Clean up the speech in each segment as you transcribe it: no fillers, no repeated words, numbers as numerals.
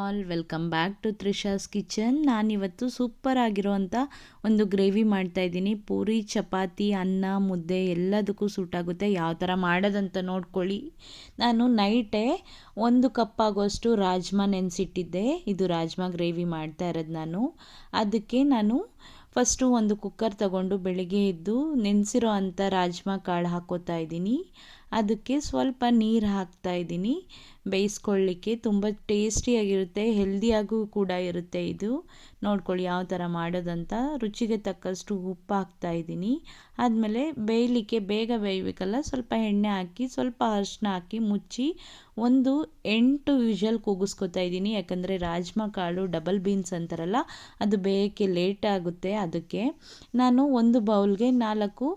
All welcome back to Trisha's kitchen. ನಾನಿವತ್ತು super ಆಗಿರೋವಂಥ ಒಂದು ಗ್ರೇವಿ ಮಾಡ್ತಾಯಿದ್ದೀನಿ. ಪೂರಿ, ಚಪಾತಿ, ಅನ್ನ, ಮುದ್ದೆ ಎಲ್ಲದಕ್ಕೂ ಸೂಟ್ ಆಗುತ್ತೆ. ಯಾವ ಥರ ಮಾಡೋದಂತ ನೋಡ್ಕೊಳ್ಳಿ. ನಾನು ನೈಟೇ 1 ಕಪ್ ಆಗೋಷ್ಟು ರಾಜ್ಮಾ ನೆನೆಸಿಟ್ಟಿದ್ದೆ. ಇದು ರಾಜ್ಮಾ ಗ್ರೇವಿ ಮಾಡ್ತಾ ಇರೋದು ನಾನು. ಅದಕ್ಕೆ ನಾನು ಫಸ್ಟು ಒಂದು ಕುಕ್ಕರ್ ತಗೊಂಡು ಬೆಳಿಗ್ಗೆ ಎದ್ದು ನೆನೆಸಿರೋ ಅಂಥ ರಾಜ್ಮಾ ಕಾಳು ಹಾಕ್ಕೋತಾ ಇದ್ದೀನಿ. ಅದಕ್ಕೆ ಸ್ವಲ್ಪ ನೀರು ಹಾಕ್ತಾ ಇದ್ದೀನಿ ಬೇಯಿಸ್ಕೊಳ್ಳಿಕ್ಕೆ. ತುಂಬ ಟೇಸ್ಟಿಯಾಗಿರುತ್ತೆ, ಹೆಲ್ದಿಯಾಗೂ ಕೂಡ ಇರುತ್ತೆ ಇದು. ನೋಡ್ಕೊಳ್ಳಿ ಯಾವ ಥರ ಮಾಡೋದಂತ. ರುಚಿಗೆ ತಕ್ಕಷ್ಟು ಉಪ್ಪು ಹಾಕ್ತಾ ಇದ್ದೀನಿ. ಆದಮೇಲೆ ಬೇಯಲಿಕ್ಕೆ ಬೇಗ ಬೇಯಬೇಕಲ್ಲ, ಸ್ವಲ್ಪ ಎಣ್ಣೆ ಹಾಕಿ ಸ್ವಲ್ಪ ಅರಿಶಿನ ಹಾಕಿ ಮುಚ್ಚಿ 8 ವಿಷಲ್ ಕೂಗಿಸ್ಕೊತಾ ಇದ್ದೀನಿ. ಯಾಕಂದರೆ ರಾಜ್ಮಾ ಕಾಳು ಡಬಲ್ ಬೀನ್ಸ್ ಅಂತಾರಲ್ಲ, ಅದು ಬೇಯಕ್ಕೆ ಲೇಟ್ ಆಗುತ್ತೆ. ಅದಕ್ಕೆ ನಾನು ಒಂದು ಬೌಲ್ಗೆ 4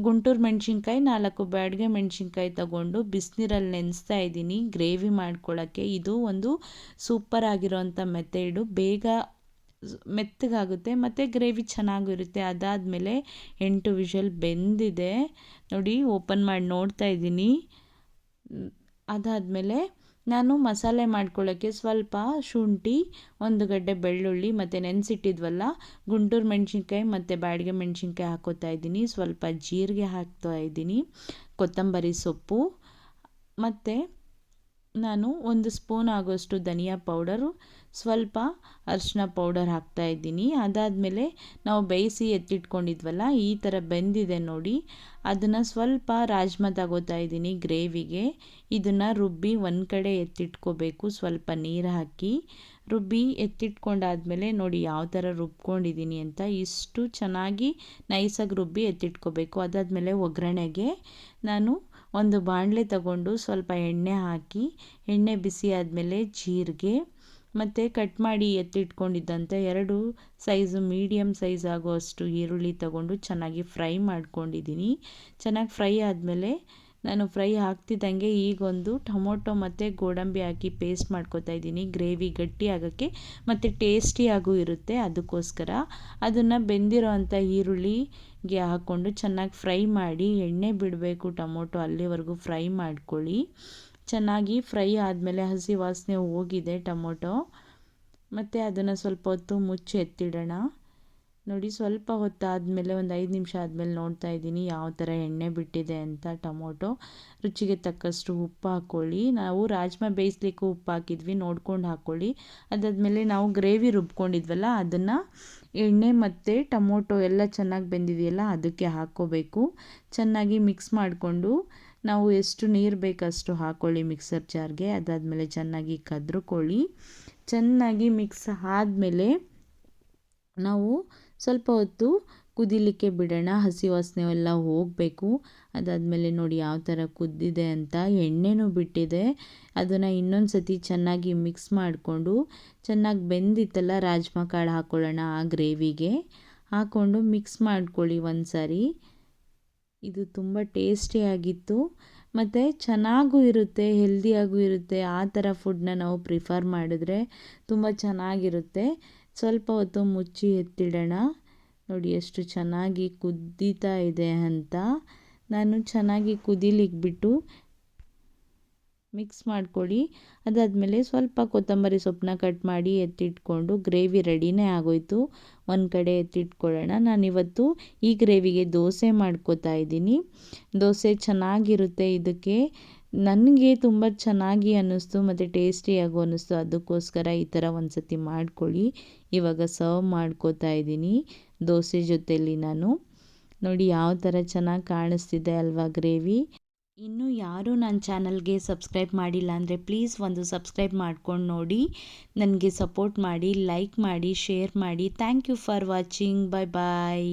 ಗುಂಟೂರು ಮೆಣಸಿನ್ಕಾಯಿ, 4 ಬ್ಯಾಡಗೆ ಮೆಣಸಿನ್ಕಾಯಿ ತಗೊಂಡು ಬಿಸಿನೀರಲ್ಲಿ ನೆನೆಸ್ತಾ ಇದ್ದೀನಿ ಗ್ರೇವಿ ಮಾಡ್ಕೊಳ್ಳೋಕ್ಕೆ. ಇದು ಒಂದು ಸೂಪರ್ ಆಗಿರೋವಂಥ ಮೆಥಡು. ಬೇಗ ಮೆತ್ತಗಾಗುತ್ತೆ ಮತ್ತು ಗ್ರೇವಿ ಚೆನ್ನಾಗಿರುತ್ತೆ. ಅದಾದಮೇಲೆ 8 ವಿಷಲ್ ಬೆಂದಿದೆ ನೋಡಿ, ಓಪನ್ ಮಾಡಿ ನೋಡ್ತಾ ಇದ್ದೀನಿ. ಅದಾದಮೇಲೆ ನಾನು ಮಸಾಲೆ ಮಾಡ್ಕೊಳ್ಳೋಕ್ಕೆ ಸ್ವಲ್ಪ ಶುಂಠಿ, 1 ಗಡ್ಡೆ ಬೆಳ್ಳುಳ್ಳಿ ಮತ್ತು ನೆನೆಸಿಟ್ಟಿದ್ವಲ್ಲ ಗುಂಟೂರು ಮೆಣಸಿನ್ಕಾಯಿ ಮತ್ತು ಬ್ಯಾಡಗೆ ಮೆಣಸಿನ್ಕಾಯಿ ಹಾಕ್ಕೋತಾ ಇದ್ದೀನಿ. ಸ್ವಲ್ಪ ಜೀರಿಗೆ ಹಾಕ್ತಾ ಇದ್ದೀನಿ, ಕೊತ್ತಂಬರಿ ಸೊಪ್ಪು, ಮತ್ತು ನಾನು 1 ಸ್ಪೂನ್ ಆಗೋಷ್ಟು ಧನಿಯಾ ಪೌಡರು, ಸ್ವಲ್ಪ ಅರಿಶಿನ ಪೌಡರ್ ಹಾಕ್ತಾ ಇದ್ದೀನಿ. ಅದಾದಮೇಲೆ ನಾವು ಬೇಯಿಸಿ ಎತ್ತಿಟ್ಕೊಂಡಿದ್ವಲ್ಲ, ಈ ಥರ ಬೆಂದಿದೆ ನೋಡಿ, ಅದನ್ನು ಸ್ವಲ್ಪ ರಾಜ್ಮಾ ತಗೋತಾ ಇದ್ದೀನಿ ಗ್ರೇವಿಗೆ. ಇದನ್ನು ರುಬ್ಬಿ ಒಂದು ಕಡೆ ಎತ್ತಿಟ್ಕೋಬೇಕು. ಸ್ವಲ್ಪ ನೀರು ಹಾಕಿ ರುಬ್ಬಿ ಎತ್ತಿಟ್ಕೊಂಡಾದ್ಮೇಲೆ ನೋಡಿ ಯಾವ ಥರ ರುಬ್ಕೊಂಡಿದ್ದೀನಿ ಅಂತ. ಇಷ್ಟು ಚೆನ್ನಾಗಿ ನೈಸಾಗಿ ರುಬ್ಬಿ ಎತ್ತಿಟ್ಕೋಬೇಕು. ಅದಾದಮೇಲೆ ಒಗ್ಗರಣೆಗೆ ನಾನು ಒಂದು ಬಾಣಲೆ ತಗೊಂಡು ಸ್ವಲ್ಪ ಎಣ್ಣೆ ಹಾಕಿ, ಎಣ್ಣೆ ಬಿಸಿ ಆದಮೇಲೆ ಜೀರಿಗೆ ಮತ್ತು ಕಟ್ ಮಾಡಿ ಎತ್ತಿಟ್ಕೊಂಡಿದ್ದಂಥ 2 ಸೈಜು ಮೀಡಿಯಮ್ ಸೈಜ್ ಆಗೋಷ್ಟು ಈರುಳ್ಳಿ ತಗೊಂಡು ಚೆನ್ನಾಗಿ ಫ್ರೈ ಮಾಡ್ಕೊಂಡಿದ್ದೀನಿ. ಚೆನ್ನಾಗಿ ಫ್ರೈ ಆದಮೇಲೆ ನಾನು ಫ್ರೈ ಆಗ್ತಿದ್ದಂಗೆ ಈಗೊಂದು ಟೊಮೊಟೊ ಮತ್ತು ಗೋಡಂಬಿ ಹಾಕಿ ಪೇಸ್ಟ್ ಮಾಡ್ಕೊತಾ ಇದ್ದೀನಿ, ಗ್ರೇವಿ ಗಟ್ಟಿ ಆಗೋಕ್ಕೆ ಮತ್ತು ಟೇಸ್ಟಿಯಾಗೂ ಇರುತ್ತೆ. ಅದಕ್ಕೋಸ್ಕರ ಅದನ್ನು ಬೆಂದಿರೋ ಅಂಥ ಈರುಳ್ಳಿಗೆ ಹಾಕ್ಕೊಂಡು ಚೆನ್ನಾಗಿ ಫ್ರೈ ಮಾಡಿ, ಎಣ್ಣೆ ಬಿಡಬೇಕು ಟೊಮೊಟೊ ಅಲ್ಲಿವರೆಗೂ ಫ್ರೈ ಮಾಡ್ಕೊಳ್ಳಿ. ಚೆನ್ನಾಗಿ ಫ್ರೈ ಆದಮೇಲೆ ಹಸಿ ವಾಸನೆ ಹೋಗಿದೆ ಟೊಮೊಟೊ, ಮತ್ತು ಅದನ್ನು ಸ್ವಲ್ಪ ಹೊತ್ತು ಮುಚ್ಚಿ ಎತ್ತಿಡೋಣ. ನೋಡಿ, ಸ್ವಲ್ಪ ಹೊತ್ತಾದಮೇಲೆ ಒಂದು 5 ನಿಮಿಷ ಆದಮೇಲೆ ನೋಡ್ತಾ ಇದ್ದೀನಿ ಯಾವ ಥರ ಎಣ್ಣೆ ಬಿಟ್ಟಿದೆ ಅಂತ ಟೊಮೊಟೊ. ರುಚಿಗೆ ತಕ್ಕಷ್ಟು ಉಪ್ಪು ಹಾಕ್ಕೊಳ್ಳಿ. ನಾವು ರಾಜ್ಮಾ ಬೇಯಿಸ್ಲಿಕ್ಕೂ ಉಪ್ಪು ಹಾಕಿದ್ವಿ, ನೋಡ್ಕೊಂಡು ಹಾಕ್ಕೊಳ್ಳಿ. ಅದಾದಮೇಲೆ ನಾವು ಗ್ರೇವಿ ರುಬ್ಕೊಂಡಿದ್ವಲ್ಲ, ಅದನ್ನು ಎಣ್ಣೆ ಮತ್ತು ಟೊಮೊಟೊ ಎಲ್ಲ ಚೆನ್ನಾಗಿ ಬೆಂದಿದೆಯಲ್ಲ ಅದಕ್ಕೆ ಹಾಕ್ಕೋಬೇಕು. ಚೆನ್ನಾಗಿ ಮಿಕ್ಸ್ ಮಾಡಿಕೊಂಡು ನಾವು ಎಷ್ಟು ನೀರು ಬೇಕಷ್ಟು ಹಾಕ್ಕೊಳ್ಳಿ ಮಿಕ್ಸರ್ ಜಾರ್ಗೆ. ಅದಾದಮೇಲೆ ಚೆನ್ನಾಗಿ ಕದ್ರುಕೊಳ್ಳಿ. ಚೆನ್ನಾಗಿ ಮಿಕ್ಸ್ ಆದಮೇಲೆ ನಾವು ಸ್ವಲ್ಪ ಹೊತ್ತು ಕುದಿಲಿಕ್ಕೆ ಬಿಡೋಣ, ಹಸಿ ವಾಸನೆ ಎಲ್ಲ ಹೋಗಬೇಕು. ಅದಾದಮೇಲೆ ನೋಡಿ ಯಾವ ಥರ ಕುದ್ದಿದೆ ಅಂತ, ಎಣ್ಣೆನೂ ಬಿಟ್ಟಿದೆ. ಅದನ್ನು ಇನ್ನೊಂದು ಸತಿ ಚೆನ್ನಾಗಿ ಮಿಕ್ಸ್ ಮಾಡಿಕೊಂಡು, ಚೆನ್ನಾಗಿ ಬೆಂದಿತ್ತಲ್ಲ ರಾಜ್ಮಾ ಕಾಳು ಹಾಕ್ಕೊಳ್ಳೋಣ ಆ ಗ್ರೇವಿಗೆ. ಹಾಕ್ಕೊಂಡು ಮಿಕ್ಸ್ ಮಾಡ್ಕೊಳ್ಳಿ ಒಂದು ಸಾರಿ. ಇದು ತುಂಬ ಟೇಸ್ಟಿಯಾಗಿತ್ತು ಮತ್ತು ಚೆನ್ನಾಗೂ ಇರುತ್ತೆ, ಹೆಲ್ದಿಯಾಗೂ ಇರುತ್ತೆ. ಆ ಥರ ಫುಡ್ನ ನಾವು ಪ್ರಿಫರ್ ಮಾಡಿದ್ರೆ ತುಂಬ ಚೆನ್ನಾಗಿರುತ್ತೆ. ಸ್ವಲ್ಪ ಹೊತ್ತು ಮುಚ್ಚಿ ಎತ್ತಿಡೋಣ. ನೋಡಿ ಎಷ್ಟು ಚೆನ್ನಾಗಿ ಕುದೀತಾ ಇದೆ ಅಂತ. ನಾನು ಚೆನ್ನಾಗಿ ಕುದಿಲಿಕ್ಕೆ ಬಿಟ್ಟು ಮಿಕ್ಸ್ ಮಾಡ್ಕೊಳ್ಳಿ. ಅದಾದಮೇಲೆ ಸ್ವಲ್ಪ ಕೊತ್ತಂಬರಿ ಸೊಪ್ಪನ್ನ ಕಟ್ ಮಾಡಿ ಎತ್ತಿಟ್ಕೊಂಡು ಗ್ರೇವಿ ರೆಡಿನೇ ಆಗೋಯ್ತು. ಒಂದು ಕಡೆ ಎತ್ತಿಟ್ಕೊಳ್ಳೋಣ. ನಾನಿವತ್ತು ಈ ಗ್ರೇವಿಗೆ ದೋಸೆ ಮಾಡ್ಕೋತಾ ಇದ್ದೀನಿ. ದೋಸೆ ಚೆನ್ನಾಗಿರುತ್ತೆ ಇದಕ್ಕೆ. ನನಗೆ ತುಂಬ ಚೆನ್ನಾಗಿ ಅನ್ನಿಸ್ತು ಮತ್ತು ಟೇಸ್ಟಿಯಾಗೂ ಅನ್ನಿಸ್ತು. ಅದಕ್ಕೋಸ್ಕರ ಈ ಥರ ಒಂದು ಸತಿ ಮಾಡ್ಕೊಳ್ಳಿ. ಇವಾಗ ಸರ್ವ್ ಮಾಡ್ಕೋತಾ ಇದ್ದೀನಿ ದೋಸೆ ಜೊತೆಯಲ್ಲಿ ನಾನು. ನೋಡಿ ಯಾವ ಥರ ಚೆನ್ನಾಗಿ ಕಾಣಿಸ್ತಿದೆ ಅಲ್ವಾ ಗ್ರೇವಿ. ಇನ್ನೂ ಯಾರೂ ನನ್ನ ಚಾನಲ್ಗೆ ಸಬ್ಸ್ಕ್ರೈಬ್ ಮಾಡಿಲ್ಲ ಅಂದರೆ ಪ್ಲೀಸ್ ಒಂದು ಸಬ್ಸ್ಕ್ರೈಬ್ ಮಾಡ್ಕೊಂಡು ನೋಡಿ, ನನಗೆ ಸಪೋರ್ಟ್ ಮಾಡಿ, ಲೈಕ್ ಮಾಡಿ, ಶೇರ್ ಮಾಡಿ. Thank you for watching. Bye bye.